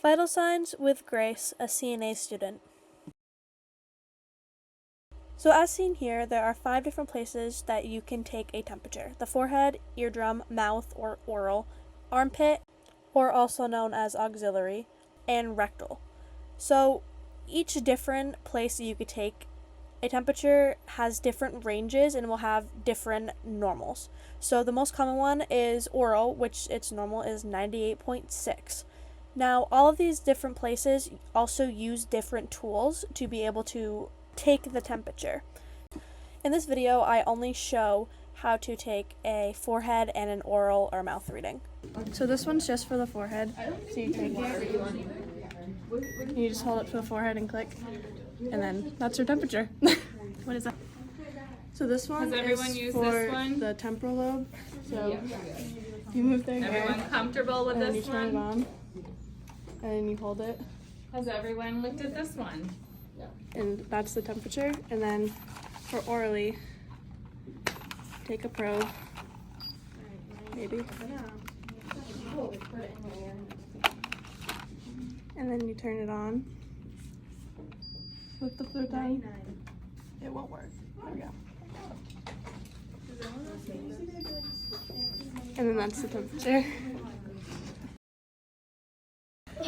Vital signs with Grace, a CNA student. So as seen here, there are 5 different places that you can take a temperature: the forehead, eardrum, mouth or oral, armpit, or also known as auxiliary, and rectal. So each different place that you could take a temperature has different ranges and will have different normals. So the most common one is oral, which its normal is 98.6. Now, all of these different places also use different tools to be able to take the temperature. In this video, I only show how to take a forehead and an oral or mouth reading. So this one's just for the forehead. So you take it, you just hold it to the forehead and click, and then that's your temperature. What is that? So this one is for the temporal lobe. So you move their hair. Everyone comfortable with and this you turn one? it on, and you hold it. Has everyone looked at this one? And that's the temperature. And then for orally, take a probe, maybe, and then you turn it on with the flip down. It won't work. There we go. And then that's the temperature.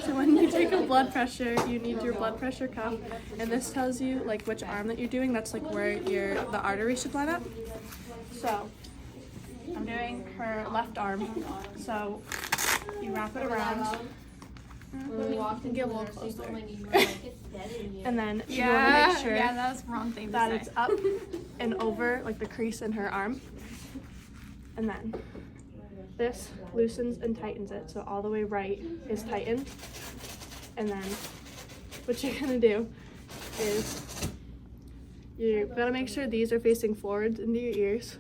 So when you take a blood pressure, you need your blood pressure cuff, and this tells you like which arm that you're doing. That's like where the artery should line up. So I'm doing her left arm. So you wrap it around. And get a little closer. And then you want to make sure that was the wrong thing that it's up and over like the crease in her arm. And then this loosens and tightens it, so all the way right is tightened. And then what you're gonna do is you're gonna make sure these are facing forwards into your ears.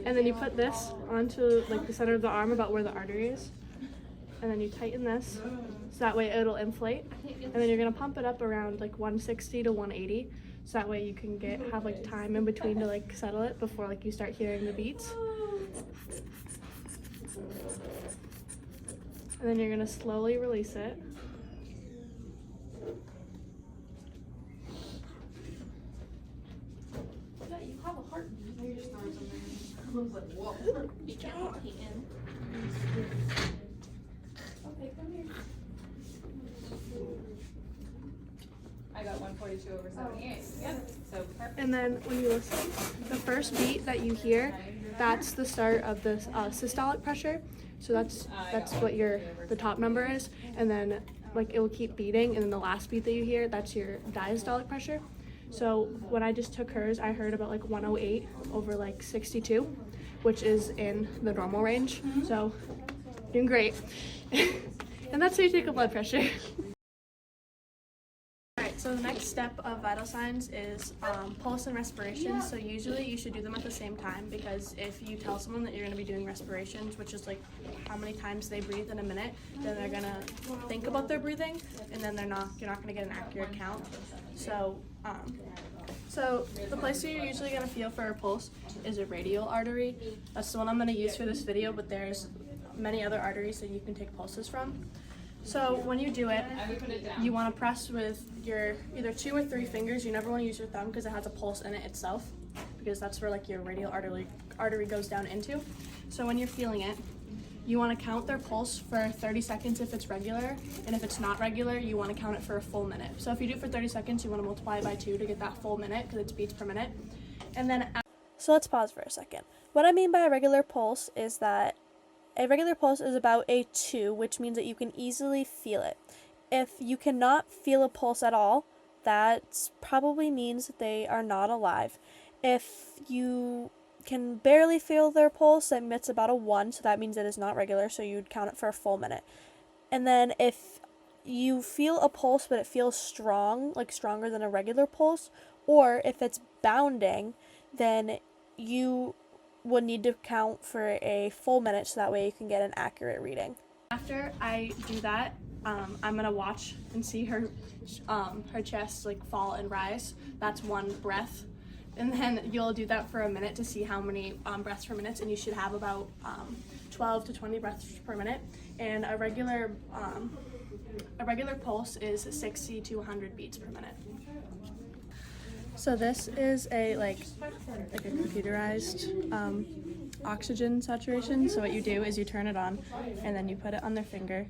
And then you put this onto like the center of the arm about where the artery is. And then you tighten this, so that way it'll inflate. And then you're gonna pump it up around like 160 to 180, so that way you can have like time in between to like settle it before like you start hearing the beats. And then you're gonna slowly release it. Yeah, you have a heartbeat. Your stars on there. I was like, whoa. Be careful, Peyton. Okay, come here. I got 142/78. Yep. So perfect. And then when you listen, the first beat that you hear, that's the start of the systolic pressure. So that's what the top number is, and then like it will keep beating, and then the last beat that you hear, that's your diastolic pressure. So when I just took hers, I heard about like 108 over like 62, which is in the normal range. So doing great. And that's how you take a blood pressure. Alright, so the next step of vital signs is pulse and respiration. So usually you should do them at the same time, because if you tell someone that you're going to be doing respirations, which is like how many times they breathe in a minute, then they're going to think about their breathing, and then you're not going to get an accurate count. So the place where you're usually going to feel for a pulse is a radial artery. That's the one I'm going to use for this video, but there's many other arteries that you can take pulses from. So when you do it, you want to press with your either 2 or 3 fingers. You never want to use your thumb because it has a pulse in it itself, because that's where like your radial artery goes down into. So when you're feeling it, you want to count their pulse for 30 seconds if it's regular, and if it's not regular, you want to count it for a full minute. So if you do it for 30 seconds, you want to multiply by 2 to get that full minute, because it's beats per minute. And then so let's pause for a second. What I mean by a regular pulse is that a regular pulse is about a 2, which means that you can easily feel it. If you cannot feel a pulse at all, that probably means that they are not alive. If you can barely feel their pulse, then it's about a 1, so that means it is not regular, so you'd count it for a full minute. And then if you feel a pulse but it feels strong, like stronger than a regular pulse, or if it's bounding, then you would need to count for a full minute, so that way you can get an accurate reading. After I do that, I'm gonna watch and see her chest like fall and rise. That's 1 breath. And then you'll do that for a minute to see how many breaths per minute, and you should have about 12 to 20 breaths per minute, and a regular pulse is 60 to 100 beats per minute. So this is a computerized oxygen saturation. So what you do is you turn it on, and then you put it on their finger,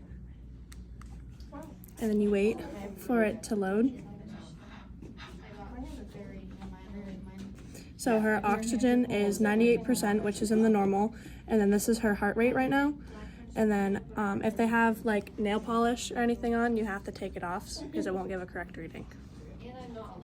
and then you wait for it to load. So her oxygen is 98%, which is in the normal, and then this is her heart rate right now. And then if they have like nail polish or anything on, you have to take it off because it won't give a correct reading.